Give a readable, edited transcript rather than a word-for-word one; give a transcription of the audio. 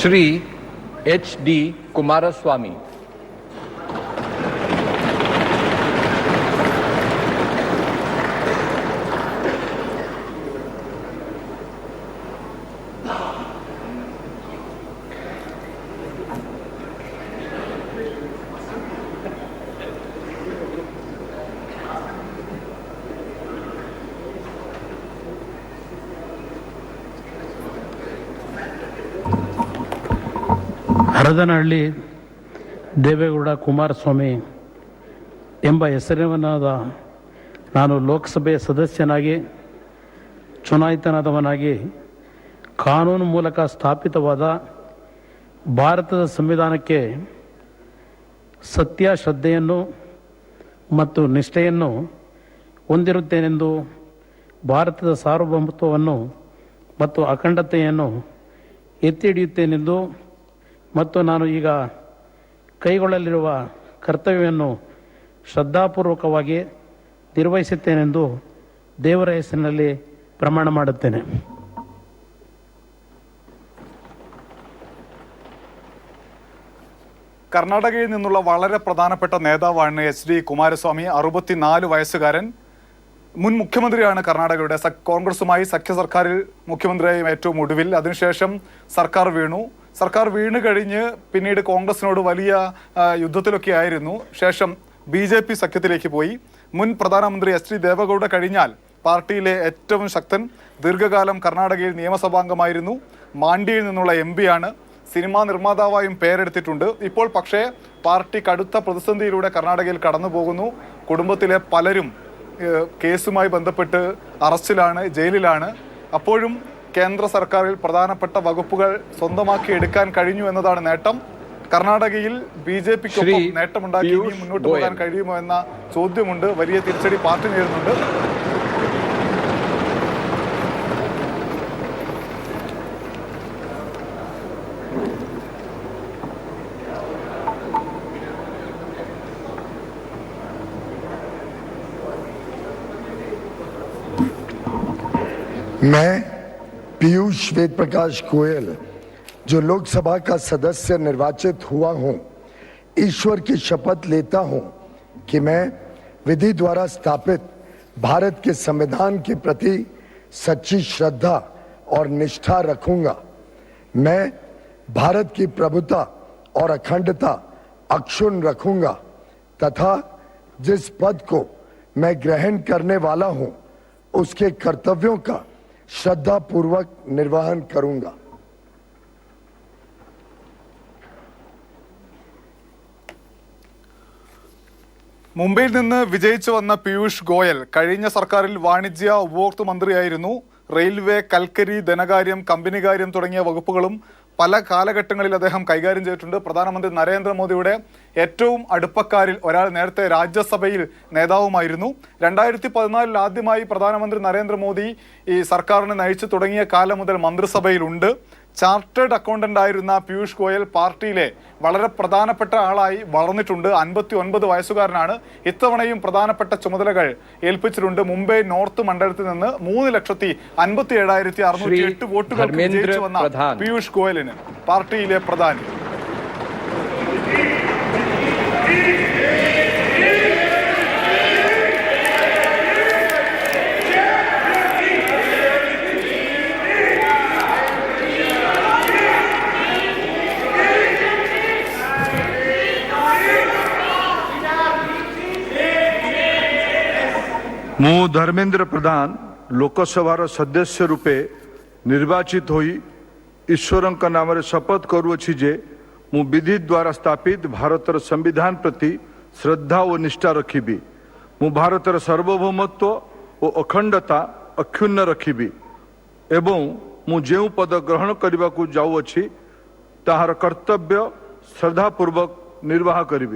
Shri H.D. Kumaraswamy. Haradanahalli Deve Gowda Kumaraswamy ಎಂಬ ಹೆಸರಿನಾದ ನಾನು ಲೋಕಸಭೆಯ ಸದಸ್ಯನಾಗಿ ಚುನಾಯಿತನಾದವನಾಗಿ ಕಾನೂನು ಮೂಲಕ ಸ್ಥಾಪಿತವಾದ ಭಾರತದ ಸಂವಿಧಾನಕ್ಕೆ ಸತ್ಯ ಶ್ರದ್ಧೆಯನ್ನು ಮತ್ತು ನಿಷ್ಠೆಯನ್ನು ಹೊಂದಿರುತ್ತೇನೆಂದು ಭಾರತದ ಸಾರ್ವಭೌಮತ್ವವನ್ನು ಮತ್ತು ಅಖಂಡತೆಯನ್ನು ಎತ್ತಿ ಹಿಡಿಯುತ್ತೇನೆಂದು ಮತ್ತು ನಾನು ಈಗ ಕೈಗೊಳ್ಳಲಿರುವ ಕರ್ತವ್ಯವನ್ನು ಶ್ರದ್ಧಾಪೂರ್ವಕವಾಗಿ ನಿರ್ವಹಿಸುತ್ತೇನೆಂದು ದೇವರ ಹೆಸರಿನಲ್ಲಿ ಪ್ರಮಾಣ ಮಾಡುತ್ತೇನೆ. കർണാടകയിൽ നിന്നുള്ള വളരെ പ്രധാനപ്പെട്ട നേതാവാണ് എച്ച് ഡി കുമാരസ്വാമി. 64 വയസ്സുകാരൻ. മുൻ മുഖ്യമന്ത്രിയാണ് കർണാടകയുടെ. കോൺഗ്രസുമായി സഖ്യ സർക്കാരിൽ മുഖ്യമന്ത്രിയായും ഏറ്റവും ഒടുവിൽ. അതിനുശേഷം സർക്കാർ വീണ് കഴിഞ്ഞ് പിന്നീട് കോൺഗ്രസിനോട് വലിയ യുദ്ധത്തിലൊക്കെ ആയിരുന്നു. ശേഷം BJP സഖ്യത്തിലേക്ക് പോയി. മുൻ പ്രധാനമന്ത്രി എച്ച് ഡി ദേവഗൌഡ കഴിഞ്ഞാൽ പാർട്ടിയിലെ ഏറ്റവും ശക്തൻ. ദീർഘകാലം കർണാടകയിൽ നിയമസഭാംഗമായിരുന്നു. മാണ്ഡ്യയിൽ നിന്നുള്ള MP ആണ്. സിനിമാ നിർമ്മാതാവായും പേരെടുത്തിട്ടുണ്ട്. ഇപ്പോൾ പക്ഷേ പാർട്ടി കടുത്ത പ്രതിസന്ധിയിലൂടെ കർണാടകയിൽ കടന്നു പോകുന്നു. കുടുംബത്തിലെ പലരും കേസുമായി ബന്ധപ്പെട്ട് അറസ്റ്റിലാണ്, ജയിലിലാണ്. അപ്പോഴും കേന്ദ്ര സർക്കാരിൽ പ്രധാനപ്പെട്ട വകുപ്പുകൾ സ്വന്തമാക്കി എടുക്കാൻ കഴിഞ്ഞു എന്നതാണ് നേട്ടം. കർണാടകയിൽ BJPക്കൊപ്പം നേട്ടമുണ്ടാക്കി ഇനി മുന്നോട്ട് പോകാൻ കഴിയുമോ എന്ന ചോദ്യമുണ്ട്. വലിയ തിരിച്ചടി പാർട്ടി നേരിടുന്നുണ്ട്. मैं पीयूष वेद प्रकाश गोयल जो लोकसभा का सदस्य निर्वाचित हुआ हूं, ईश्वर की शपथ लेता हूं कि मैं विधि द्वारा स्थापित भारत के संविधान के प्रति सच्ची श्रद्धा और निष्ठा रखूंगा। मैं भारत की प्रभुता और अखंडता अक्षुण्ण रखूंगा तथा जिस पद को मैं ग्रहण करने वाला हूं उसके कर्तव्यों का श्रद्धापूर्वक निर्वहन करूंगा। മുംബൈയിൽ നിന്ന് വിജയിച്ചു വന്ന പീയൂഷ് ഗോയൽ കഴിഞ്ഞ സർക്കാരിൽ വാണിജ്യ ഉപഭോക്തൃ മന്ത്രിയായിരുന്നു. റെയിൽവേ, കൽക്കരി, ധനകാര്യം, കമ്പനികാര്യം തുടങ്ങിയ വകുപ്പുകളും പല കാലഘട്ടങ്ങളിൽ അദ്ദേഹം കൈകാര്യം ചെയ്തിട്ടുണ്ട്. പ്രധാനമന്ത്രി നരേന്ദ്രമോദിയുടെ ഏറ്റവും അടുപ്പക്കാരിൽ ഒരാൾ. നേരത്തെ രാജ്യസഭയിൽ നേതാവുമായിരുന്നു. 2014 ആദ്യമായി പ്രധാനമന്ത്രി നരേന്ദ്രമോദി ഈ സർക്കാരിനെ നയിച്ചു തുടങ്ങിയ കാലം മുതൽ മന്ത്രിസഭയിലുണ്ട്. ചാർട്ടേഡ് അക്കൗണ്ടന്റ് ആയിരുന്ന പീയൂഷ് ഗോയൽ പാർട്ടിയിലെ വളരെ പ്രധാനപ്പെട്ട ആളായി വളർന്നിട്ടുണ്ട്. 59 വയസ്സുകാരനാണ്. ഇത്തവണയും പ്രധാനപ്പെട്ട ചുമതലകൾ ഏൽപ്പിച്ചിട്ടുണ്ട്. മുംബൈ നോർത്ത് മണ്ഡലത്തിൽ നിന്ന് 3,57,608 വോട്ടുകൾക്ക് വിജയിച്ചു വന്ന പീയൂഷ് ഗോയലിന് പാർട്ടിയിലെ പ്രധാനി. ମୁଁ ଧର୍ମେନ୍ଦ୍ର ପ୍ରଧାନ ଲୋକସଭାର ସଦସ୍ୟ ରୂପେ ନିର୍ବାଚିତ ହୋଇ ଈଶ୍ୱରଙ୍କ ନାମରେ ଶପଥ କରୁଅଛି ଯେ ମୁଁ ବିଧି ଦ୍ୱାରା ସ୍ଥାପିତ ଭାରତର ସମ୍ବିଧାନ ପ୍ରତି ଶ୍ରଦ୍ଧା ଓ ନିଷ୍ଠା ରଖିବି। ମୁଁ ଭାରତର ସାର୍ବଭୌମତ୍ୱ ଓ ଅଖଣ୍ଡତା ଅକ୍ଷୁଣ୍ଣ ରଖିବି ଏବଂ ମୁଁ ଯେଉଁ ପଦ ଗ୍ରହଣ କରିବାକୁ ଯାଉଅଛି ତାହାର କର୍ତ୍ତବ୍ୟ ଶ୍ରଦ୍ଧାପୂର୍ବକ ନିର୍ବାହ କରିବି।